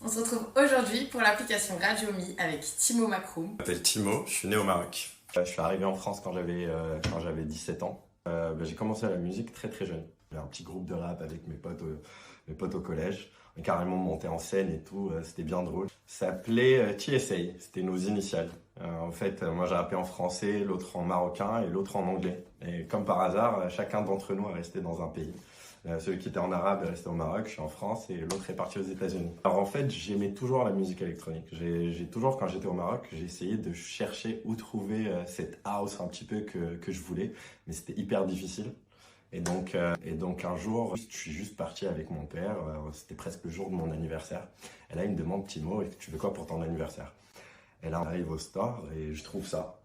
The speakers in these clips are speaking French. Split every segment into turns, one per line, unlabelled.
On se retrouve aujourd'hui pour l'application Radiomi avec Timo Macroum.
Je m'appelle Timo, je suis né au Maroc. Je suis arrivé en France quand j'avais 17 ans. J'ai commencé la musique très très jeune. J'avais un petit groupe de rap avec mes potes au collège. On est carrément monté en scène et tout, c'était bien drôle. Ça s'appelait TSA, c'était nos initiales. Moi j'ai rappé en français, l'autre en marocain et l'autre en anglais. Et comme par hasard, chacun d'entre nous est resté dans un pays. Celui qui était en arabe est resté au Maroc, je suis en France et l'autre est parti aux États-Unis. Alors en fait, j'aimais toujours la musique électronique. J'ai toujours, quand j'étais au Maroc, j'ai essayé de chercher où trouver cette house un petit peu que je voulais, mais c'était hyper difficile. Et donc un jour, je suis juste parti avec mon père, c'était presque le jour de mon anniversaire. Et là, il me demande, Timo, tu veux quoi pour ton anniversaire? Et là, on arrive au store et je trouve ça.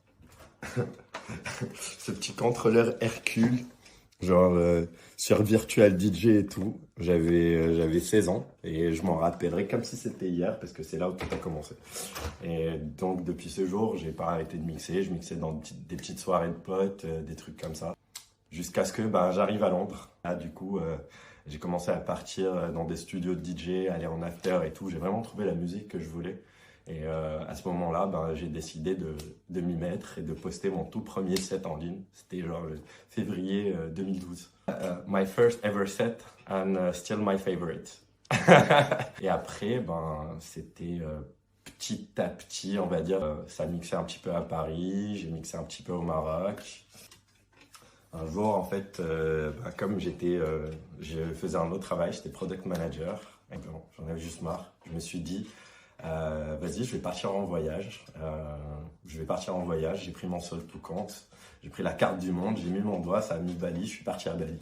Ce petit contrôleur Hercule. Sur Virtual DJ et tout, j'avais 16 ans et je m'en rappellerai comme si c'était hier parce que c'est là où tout a commencé. Et donc depuis ce jour, j'ai pas arrêté de mixer, je mixais dans des petites soirées de potes, des trucs comme ça. Jusqu'à ce que j'arrive à Londres. Là du coup, j'ai commencé à partir dans des studios de DJ, aller en after et tout. J'ai vraiment trouvé la musique que je voulais. Et à ce moment-là, j'ai décidé de m'y mettre et de poster mon tout premier set en ligne. C'était genre février 2012. My first ever set and still my favorite. Et après, c'était petit à petit, on va dire, ça mixait un petit peu à Paris, j'ai mixé un petit peu au Maroc. Un jour, en fait, comme je faisais un autre travail, j'étais product manager. Et j'en avais juste marre. Je me suis dit, vas-y, je vais partir en voyage. J'ai pris mon seul tout compte. J'ai pris la carte du monde, j'ai mis mon doigt, ça a mis Bali, je suis parti à Bali.